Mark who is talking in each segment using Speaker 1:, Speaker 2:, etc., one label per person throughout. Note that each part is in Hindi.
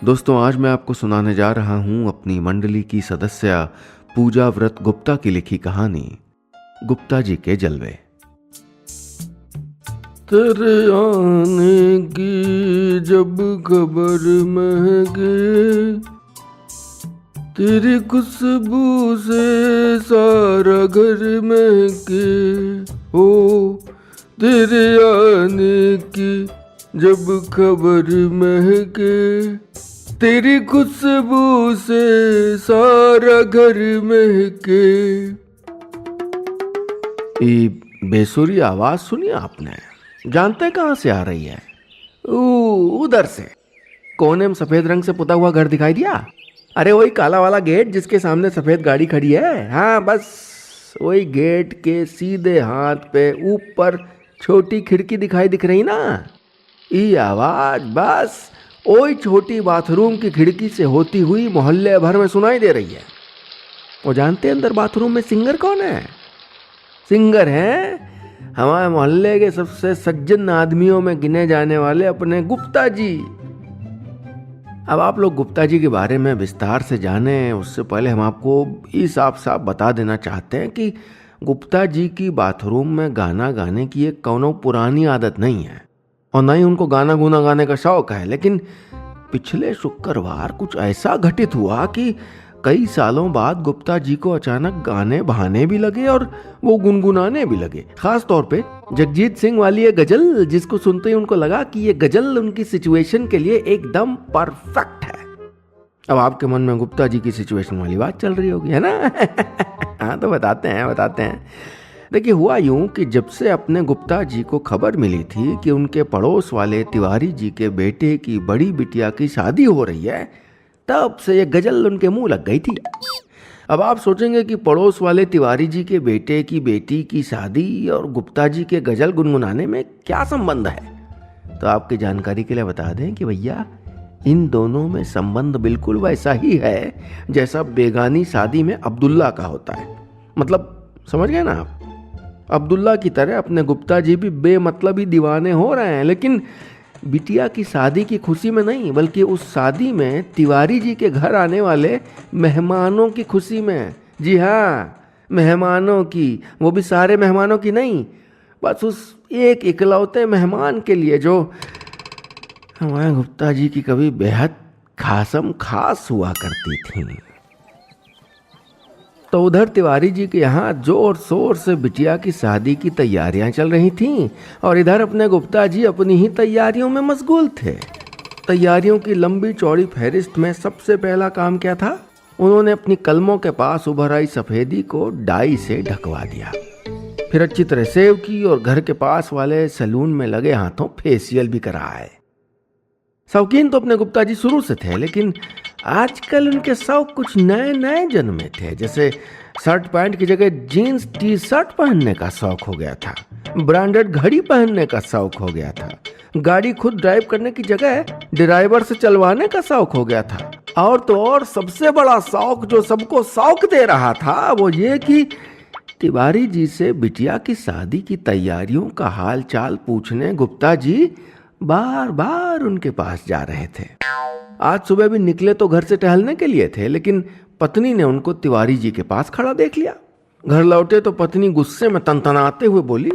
Speaker 1: दोस्तों, आज मैं आपको सुनाने जा रहा हूं अपनी मंडली की सदस्य पूजा व्रत गुप्ता की लिखी कहानी गुप्ता जी के जलवे।
Speaker 2: तेरे आने की जब खबर महके, तेरी खुशबू से सारा घर महके। हो तेरे आने की जब खबर महके, तेरी खुशबू से सारा घर महके।
Speaker 1: ये बेसुरी आवाज सुनी आपने? जानते कहां से आ रही है? उधर से कोने में सफेद रंग से पुता हुआ घर दिखाई दिया? अरे वही काला वाला गेट जिसके सामने सफेद गाड़ी खड़ी है। हाँ, बस वही गेट के सीधे हाथ पे ऊपर छोटी खिड़की दिख रही ना। ये आवाज बस वही छोटी बाथरूम की खिड़की से होती हुई मोहल्ले भर में सुनाई दे रही है। वो जानते अंदर बाथरूम में सिंगर कौन है? सिंगर हैं हमारे मोहल्ले के सबसे सज्जन आदमियों में गिने जाने वाले अपने गुप्ता जी। अब आप लोग गुप्ता जी के बारे में विस्तार से जाने उससे पहले हम आपको ये साफ साफ बता देना चाहते हैं कि गुप्ता जी की बाथरूम में गाना गाने की एक कौनो पुरानी आदत नहीं है और न ही उनको गाना गुना गाने का शौक है। लेकिन पिछले शुक्रवार कुछ ऐसा घटित हुआ कि कई सालों बाद गुप्ता जी को अचानक गाने बहाने भी लगे और वो गुनगुनाने भी लगे। खास तौर पे जगजीत सिंह वाली ये गजल, जिसको सुनते ही उनको लगा कि ये गजल उनकी सिचुएशन के लिए एकदम परफेक्ट है। अब आपके मन में गुप्ता जी की सिचुएशन वाली बात चल रही होगी, है ना? हाँ, तो बताते हैं। देखिए, हुआ यूं कि जब से अपने गुप्ता जी को खबर मिली थी कि उनके पड़ोस वाले तिवारी जी के बेटे की बड़ी बिटिया की शादी हो रही है, तब से ये गजल उनके मुंह लग गई थी। अब आप सोचेंगे कि पड़ोस वाले तिवारी जी के बेटे की बेटी की शादी और गुप्ता जी के गजल गुनगुनाने में क्या संबंध है? तो आपकी जानकारी के लिए बता दें कि भैया, इन दोनों में संबंध बिल्कुल वैसा ही है जैसा बेगानी शादी में अब्दुल्ला का होता है। मतलब समझ गए ना आप? अब्दुल्ला की तरह अपने गुप्ता जी भी बेमतलब ही दीवाने हो रहे हैं, लेकिन बिटिया की शादी की खुशी में नहीं, बल्कि उस शादी में तिवारी जी के घर आने वाले मेहमानों की खुशी में। जी हाँ, मेहमानों की, वो भी सारे मेहमानों की नहीं, बस उस एक इकलौते मेहमान के लिए जो हमारे गुप्ता जी की कभी बेहद खासम खास हुआ करती थी। तो उधर तिवारी जी के यहाँ जोर शोर से बिटिया की शादी की तैयारियां चल रही थीं और इधर अपने गुप्ता जी अपनी ही तैयारियों में मशगूल थे। तैयारियों की लंबी चौड़ी फहरिस्त में सबसे पहला काम क्या था? उन्होंने अपनी कलमों के पास उभर आई सफेदी को डाई से ढकवा दिया, फिर अच्छी तरह सेव की और घर के पास वाले सैलून में लगे हाथों फेशियल भी कराए। शौकीन तो अपने गुप्ता जी शुरू से थे, लेकिन आजकल उनके शौक कुछ नए नए जन्मे थे। जैसे शर्ट पैंट की जगह जीन्स टी शर्ट पहनने का शौक हो गया था, ब्रांडेड घड़ी पहनने का शौक हो गया था, गाड़ी खुद ड्राइव करने की जगह ड्राइवर से चलवाने का शौक हो गया था, और तो और सबसे बड़ा शौक जो सबको शौक दे रहा था वो ये कि तिवारी जी से बिटिया की शादी की तैयारियों का हाल चाल पूछने गुप्ता जी बार बार उनके पास जा रहे थे। आज सुबह भी निकले तो घर से टहलने के लिए थे, लेकिन पत्नी ने उनको तिवारी जी के पास खड़ा देख लिया। घर लौटे तो पत्नी गुस्से में तनतनाते हुए बोली,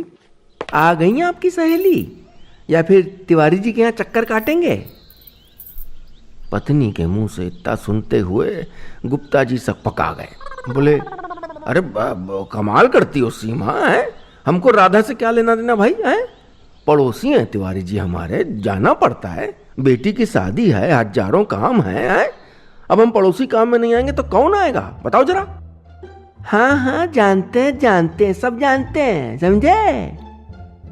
Speaker 1: आ गई आपकी सहेली, या फिर तिवारी जी के यहाँ चक्कर काटेंगे? पत्नी के मुंह से इतना सुनते हुए गुप्ता जी सकपका गए। बोले, अरे कमाल करती हो सीमा, है? हमको राधा से क्या लेना देना भाई, है? पड़ोसी हैं तिवारी जी हमारे, जाना पड़ता है, बेटी की शादी है, हजारों काम है? अब हम पड़ोसी काम में नहीं आएंगे तो कौन आएगा, बताओ जरा। हाँ, जानते हैं, सब जानते हैं, समझे?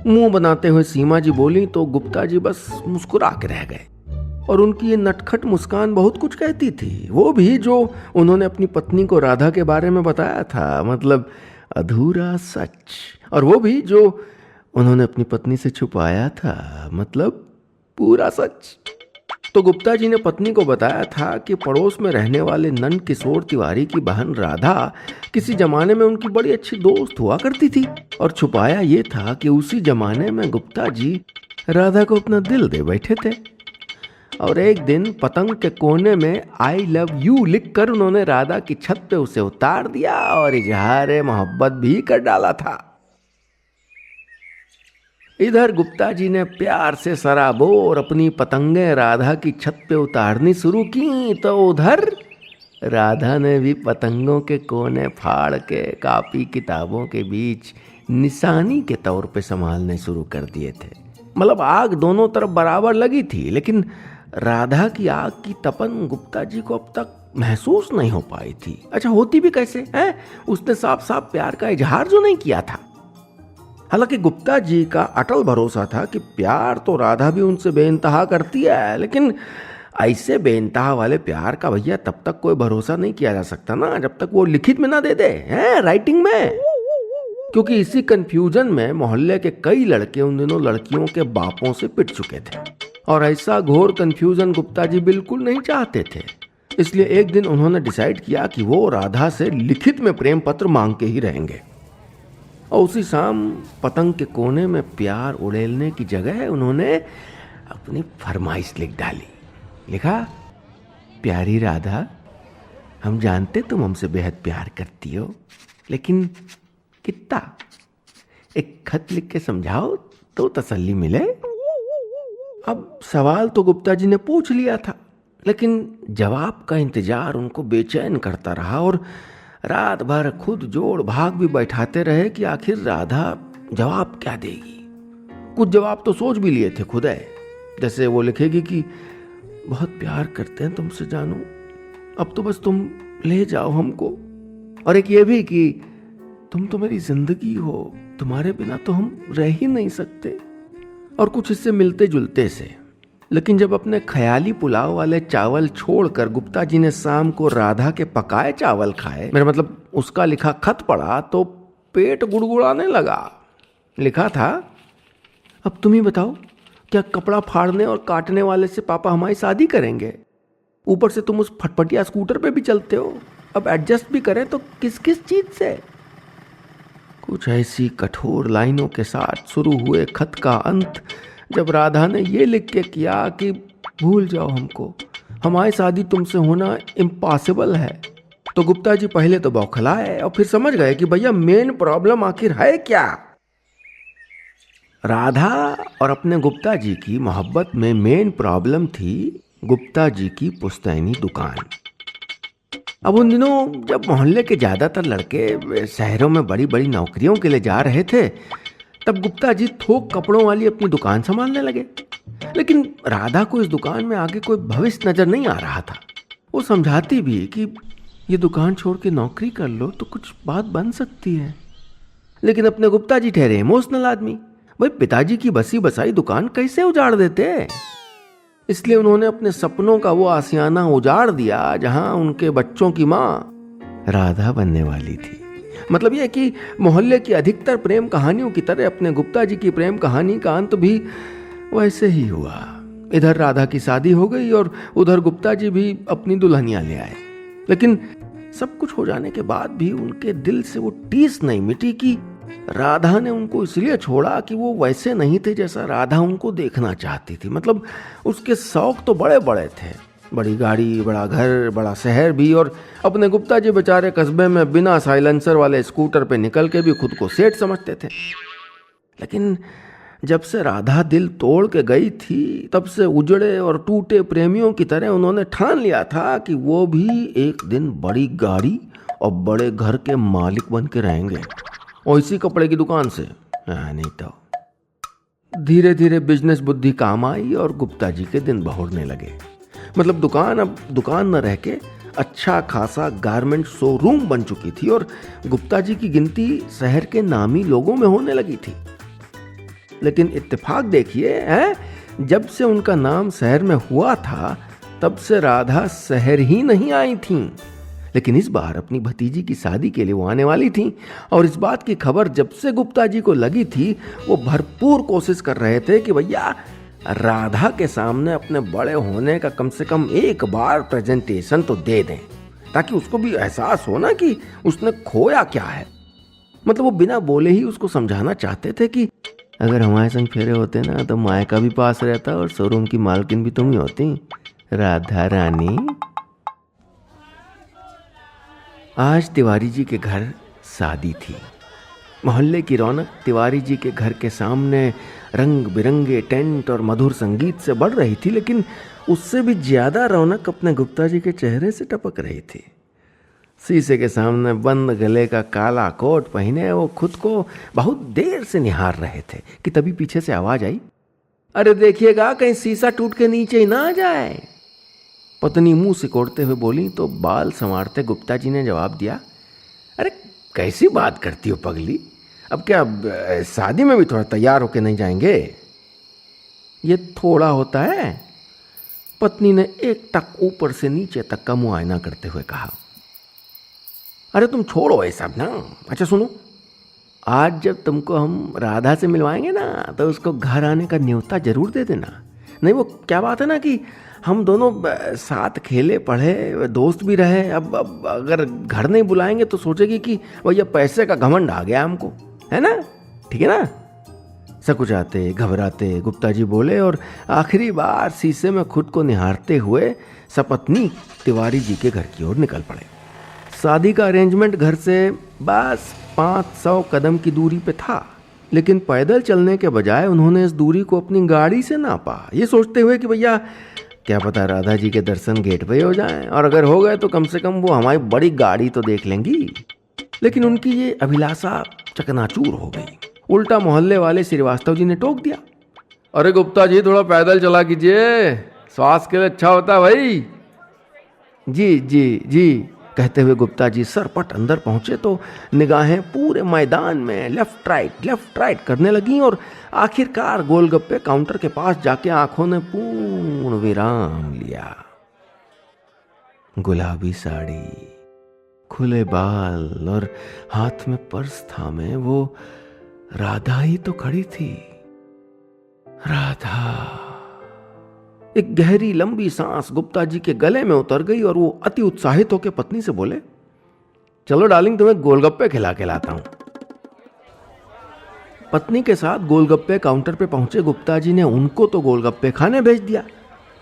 Speaker 1: मुंह बनाते हुए सीमा जी बोली तो गुप्ता जी बस मुस्कुरा के रह गए। और उनकी ये नटखट मुस्कान बहुत कुछ कहती थी, वो भी जो उन्होंने अपनी पत्नी को राधा के बारे में बताया था, मतलब अधूरा सच, और वो भी जो उन्होंने अपनी पत्नी से छुपाया था, मतलब पूरा सच। तो गुप्ता जी ने पत्नी को बताया था कि पड़ोस में रहने वाले नंद किशोर तिवारी की बहन राधा किसी जमाने में उनकी बड़ी अच्छी दोस्त हुआ करती थी, और छुपाया ये था कि उसी जमाने में गुप्ता जी राधा को अपना दिल दे बैठे थे। और एक दिन पतंग के कोने में आई लव यू लिखकर उन्होंने राधा की छत पे उसे उतार दिया और इजहार मोहब्बत भी कर डाला था। इधर गुप्ता जी ने प्यार से सराबोर अपनी पतंगें राधा की छत पे उतारनी शुरू की, तो उधर राधा ने भी पतंगों के कोने फाड़ के कापी किताबों के बीच निशानी के तौर पे संभालने शुरू कर दिए थे। मतलब आग दोनों तरफ बराबर लगी थी, लेकिन राधा की आग की तपन गुप्ता जी को अब तक महसूस नहीं हो पाई थी। अच्छा, होती भी कैसे है? उसने साफ साफ प्यार का इजहार जो नहीं किया था। हालांकि गुप्ता जी का अटल भरोसा था कि प्यार तो राधा भी उनसे बेइंतहा करती है, लेकिन ऐसे बेइंतहा वाले प्यार का भैया तब तक कोई भरोसा नहीं किया जा सकता ना, जब तक वो लिखित में ना दे दे, हैं, राइटिंग में। क्योंकि इसी कंफ्यूजन में मोहल्ले के कई लड़के उन दिनों लड़कियों के बापों से पिट चुके थे, और ऐसा घोर कंफ्यूजन गुप्ता जी बिल्कुल नहीं चाहते थे। इसलिए एक दिन उन्होंने डिसाइड किया कि वो राधा से लिखित में प्रेम पत्र मांग के ही रहेंगे। और उसी शाम पतंग के कोने में प्यार उड़ेलने की जगह उन्होंने अपनी फरमाइश लिख डाली। लिखा, प्यारी राधा, हम जानते तुम हमसे बेहद प्यार करती हो, लेकिन कितना? एक खत लिख के समझाओ तो तसल्ली मिले। अब सवाल तो गुप्ता जी ने पूछ लिया था, लेकिन जवाब का इंतजार उनको बेचैन करता रहा, और रात भर खुद जोड़ भाग भी बैठाते रहे कि आखिर राधा जवाब क्या देगी। कुछ जवाब तो सोच भी लिए थे खुद है, जैसे वो लिखेगी कि बहुत प्यार करते हैं तुमसे जानू, अब तो बस तुम ले जाओ हमको। और एक ये भी कि तुम तो मेरी जिंदगी हो, तुम्हारे बिना तो हम रह ही नहीं सकते। और कुछ इससे मिलते जुलते से। लेकिन जब अपने ख्याली पुलाव वाले चावल छोड़कर गुप्ता जी ने शाम को राधा के पकाए चावल खाए, मेरा मतलब उसका लिखा खत पढ़ा, तो पेट गुड़गुड़ाने लगा। लिखा था, अब तुम ही बताओ, क्या कपड़ा फाड़ने और काटने वाले से पापा हमारी शादी करेंगे? ऊपर से तुम उस फटफटिया स्कूटर पे भी चलते हो, अब एडजस्ट भी करें तो किस किस चीज से? कुछ ऐसी कठोर लाइनों के साथ शुरू हुए खत का अंत जब राधा ने ये लिख के किया कि भूल जाओ हमको, हमारी शादी तुमसे होना इम्पॉसिबल है, तो गुप्ता जी पहले तो बौखलाए और फिर समझ गए कि भैया मेन प्रॉब्लम आखिर है क्या। राधा और अपने गुप्ता जी की मोहब्बत में मेन प्रॉब्लम थी गुप्ता जी की पुश्तैनी दुकान। अब उन दिनों जब मोहल्ले के ज्यादातर लड़के शहरों में बड़ी बड़ी नौकरियों के लिए जा रहे थे, तब गुप्ता जी थोक कपड़ों वाली अपनी दुकान संभालने लगे। लेकिन राधा को इस दुकान में आगे कोई भविष्य नजर नहीं आ रहा था। वो समझाती भी कि ये दुकान छोड़ के नौकरी कर लो तो कुछ बात बन सकती है, लेकिन अपने गुप्ता जी ठहरे इमोशनल आदमी। भाई, पिताजी की बसी बसाई दुकान कैसे उजाड़ देते? इसलिए उन्होंने अपने सपनों का वो आशियाना उजाड़ दिया जहां उनके बच्चों की माँ राधा बनने वाली थी। मतलब यह कि मोहल्ले की अधिकतर प्रेम कहानियों की तरह अपने गुप्ता जी की प्रेम कहानी का अंत भी वैसे ही हुआ। इधर राधा की शादी हो गई और उधर गुप्ता जी भी अपनी दुल्हनिया ले आए। लेकिन सब कुछ हो जाने के बाद भी उनके दिल से वो टीस नहीं मिटी कि राधा ने उनको इसलिए छोड़ा कि वो वैसे नहीं थे जैसा राधा उनको देखना चाहती थी। मतलब उसके शौक तो बड़े बड़े थे, बड़ी गाड़ी, बड़ा घर, बड़ा शहर भी, और अपने गुप्ता जी बेचारे कस्बे में बिना साइलेंसर वाले स्कूटर पे निकल के भी खुद को सेठ समझते थे। लेकिन जब से राधा दिल तोड़ के गई थी, तब से उजड़े और टूटे प्रेमियों की तरह उन्होंने ठान लिया था कि वो भी एक दिन बड़ी गाड़ी और बड़े घर के मालिक बन के रहेंगे, और इसी कपड़े की दुकान से नहीं तो। धीरे धीरे बिजनेस बुद्धि काम आई और गुप्ता जी के दिन बहुरने लगे। मतलब दुकान अब दुकान न रह के अच्छा खासा गारमेंट शोरूम बन चुकी थी, और गुप्ता जी की गिनती शहर के नामी लोगों में होने लगी थी। लेकिन इत्तेफाक देखिए, जब से उनका नाम शहर में हुआ था तब से राधा शहर ही नहीं आई थीं। लेकिन इस बार अपनी भतीजी की शादी के लिए वो आने वाली थीं, और इस बात की खबर जब से गुप्ता जी को लगी थी, वो भरपूर कोशिश कर रहे थे कि भैया राधा के सामने अपने बड़े होने का कम से कम एक बार प्रेजेंटेशन तो दे दें, ताकि उसको भी एहसास हो ना कि उसने खोया क्या है। मतलब वो बिना बोले ही उसको समझाना चाहते थे कि अगर हमारे संग फेरे होते ना तो मायका भी पास रहता और शोरूम की मालकिन भी तुम ही होती, राधा रानी। आज तिवारी जी के घर शादी थी। मोहल्ले की रौनक तिवारी जी के घर के सामने रंग बिरंगे टेंट और मधुर संगीत से बढ़ रही थी, लेकिन उससे भी ज्यादा रौनक अपने गुप्ता जी के चेहरे से टपक रही थी। शीशे के सामने बंद गले का काला कोट पहने वो खुद को बहुत देर से निहार रहे थे कि तभी पीछे से आवाज आई, अरे देखिएगा कहीं शीशा टूट के नीचे ही ना आ जाए। पत्नी मुंह सिकोड़ते हुए बोली तो बाल संवारते गुप्ता जी ने जवाब दिया, अरे कैसी बात करती हो पगली, अब क्या शादी में भी थोड़ा तैयार होके नहीं जाएंगे? ये थोड़ा होता है? पत्नी ने एक टक ऊपर से नीचे तक का मुआयना करते हुए कहा। अरे तुम छोड़ो ये सब ना। अच्छा सुनो, आज जब तुमको हम राधा से मिलवाएंगे ना तो उसको घर आने का न्योता जरूर दे देना। नहीं वो क्या बात है ना कि हम दोनों साथ खेले पढ़े, दोस्त भी रहे। अब अगर घर नहीं बुलाएंगे तो सोचेगी कि भैया पैसे का घमंड आ गया हमको, है ना? ठीक है ना? सकुचाते घबराते गुप्ता जी बोले और आखिरी बार शीशे में खुद को निहारते हुए सपत्नी तिवारी जी के घर की ओर निकल पड़े। शादी का अरेंजमेंट घर से बस 500 कदम की दूरी पे था, लेकिन पैदल चलने के बजाय उन्होंने इस दूरी को अपनी गाड़ी से नापा, ये सोचते हुए कि भैया क्या पता राधा जी के दर्शन गेट पे हो जाएं, और अगर हो गए तो कम से कम वो हमारी बड़ी गाड़ी तो देख लेंगी। लेकिन उनकी ये अभिलाषा चकनाचूर हो गई। उल्टा मोहल्ले वाले श्रीवास्तव जी ने टोक दिया,
Speaker 2: अरे गुप्ता जी थोड़ा पैदल चला कीजिए, स्वास्थ्य के लिए अच्छा होता है भाई।
Speaker 1: जी जी जी कहते हुए गुप्ता जी सरपट अंदर पहुंचे तो निगाहें पूरे मैदान में लेफ्ट राइट करने लगीं और आखिरकार गोलगप्पे काउंटर के पास जाके आंखों ने पूर्ण विराम लिया। गुलाबी साड़ी, खुले बाल और हाथ में पर्स थामे वो राधा ही तो खड़ी थी। राधा। एक गहरी लंबी सांस गुप्ता जी के गले में उतर गई और वो अति उत्साहित होकर पत्नी से बोले, चलो डार्लिंग तुम्हें गोलगप्पे खिला के लाता हूं। पत्नी के साथ गोलगप्पे काउंटर पे पहुंचे गुप्ता जी ने उनको तो गोलगप्पे खाने भेज दिया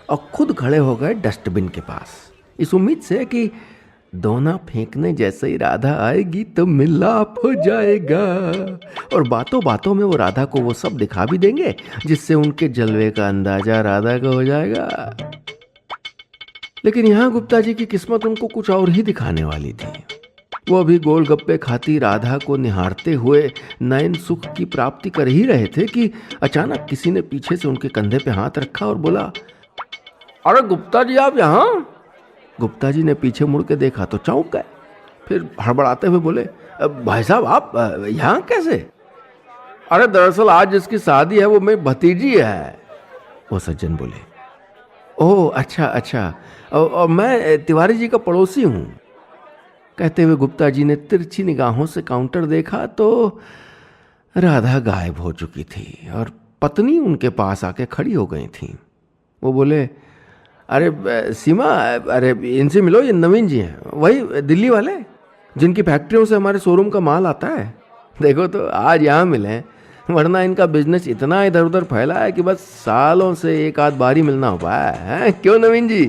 Speaker 1: और खुद खड़े हो गए डस्टबिन के पास, इस उम्मीद से कि दोना फेंकने जैसे ही राधा आएगी तो मिलाप हो जाएगा और बातों बातों में वो राधा को वो सब दिखा भी देंगे जिससे उनके जलवे का अंदाजा राधा को हो जाएगा। लेकिन यहां गुप्ता जी की किस्मत उनको कुछ और ही दिखाने वाली थी। वो अभी गोलगप्पे खाती राधा को निहारते हुए नयन सुख की प्राप्ति कर ही रहे थे कि अचानक किसी ने पीछे से उनके कंधे पे हाथ रखा और बोला,
Speaker 2: अरे गुप्ता जी आप यहाँ?
Speaker 1: गुप्ता जी ने पीछे मुड़ के देखा तो चौंक गए, फिर हड़बड़ाते हुए बोले, भाई साहब आप यहाँ कैसे?
Speaker 2: अरे दरअसल आज जिसकी शादी है वो मेरी भतीजी है।
Speaker 1: वो सज्जन बोले, ओह अच्छा, और मैं तिवारी जी का पड़ोसी हूँ। कहते हुए गुप्ता जी ने तिरछी निगाहों से काउंटर देखा तो राधा गायब हो चुकी थी और पत्नी उनके पास आके खड़ी हो गई थी। वो बोले, अरे सीमा, अरे इनसे मिलो, ये नवीन जी हैं, वही दिल्ली वाले जिनकी फैक्ट्रियों से हमारे शोरूम का माल आता है। देखो तो आज यहाँ मिले, वरना इनका बिजनेस इतना इधर उधर फैला है कि बस सालों से एक आध बार ही मिलना हो पाया है। क्यों नवीन जी?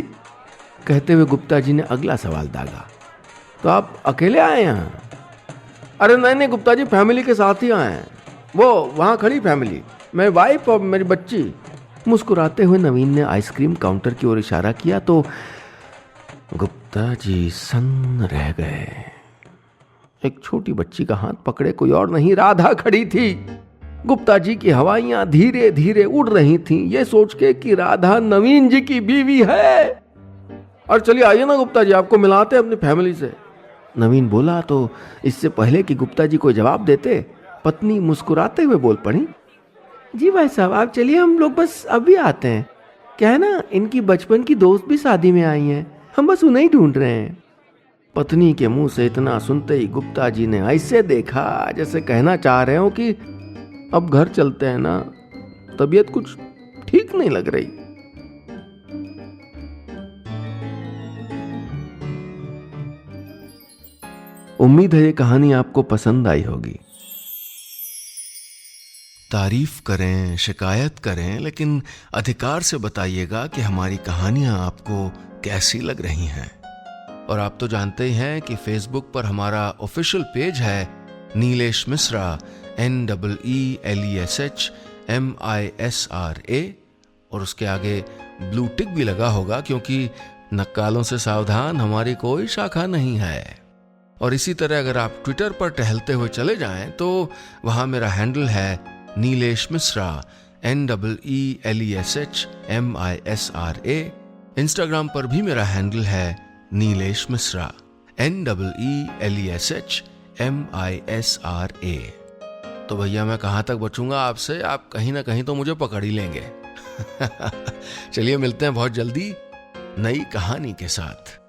Speaker 1: कहते हुए गुप्ता जी ने अगला सवाल दागा, तो आप अकेले आए यहाँ?
Speaker 2: अरे नहीं गुप्ता जी, फैमिली के साथ ही आए हैं, वो वहाँ खड़ी फैमिली, मेरी वाइफ और मेरी बच्ची।
Speaker 1: मुस्कुराते हुए नवीन ने आइसक्रीम काउंटर की ओर इशारा किया तो गुप्ता जी सन्न रह गए। एक छोटी बच्ची का हाथ पकड़े कोई और नहीं राधा खड़ी थी। गुप्ता जी की हवाइयां धीरे धीरे उड़ रही थीं, ये सोच के कि राधा नवीन जी की बीवी है।
Speaker 2: और चलिए आइए ना गुप्ता जी, आपको मिलाते हैं अपनी फैमिली से।
Speaker 1: नवीन बोला तो इससे पहले कि गुप्ता जी कोई जवाब देते, पत्नी मुस्कुराते हुए बोल पड़ी, जी भाई साहब आप चलिए, हम लोग बस अभी आते हैं। क्या है ना, इनकी बचपन की दोस्त भी शादी में आई हैं, हम बस उन्हें ही ढूंढ रहे हैं। पत्नी के मुंह से इतना सुनते ही गुप्ता जी ने ऐसे देखा जैसे कहना चाह रहे हो कि अब घर चलते हैं ना, तबीयत कुछ ठीक नहीं लग रही। उम्मीद है ये कहानी आपको पसंद आई होगी। तारीफ करें, शिकायत करें, लेकिन अधिकार से बताइएगा कि हमारी कहानियां आपको कैसी लग रही हैं। और आप तो जानते ही हैं कि फेसबुक पर हमारा ऑफिशियल पेज है नीलेश मिश्रा, NEELESHMISRA, और उसके आगे ब्लू टिक भी लगा होगा, क्योंकि नक्कालों से सावधान हमारी कोई शाखा नहीं है। और इसी तरह अगर आप ट्विटर पर टहलते हुए चले जाएं तो वहां मेरा हैंडल है नीलेश मिश्रा, NEELESHMISRA। इंस्टाग्राम पर भी मेरा हैंडल है नीलेश मिश्रा, NEELESHMISRA। तो भैया मैं कहां तक बचूंगा आपसे, आप कहीं ना कहीं तो मुझे पकड़ ही लेंगे। चलिए मिलते हैं बहुत जल्दी नई कहानी के साथ।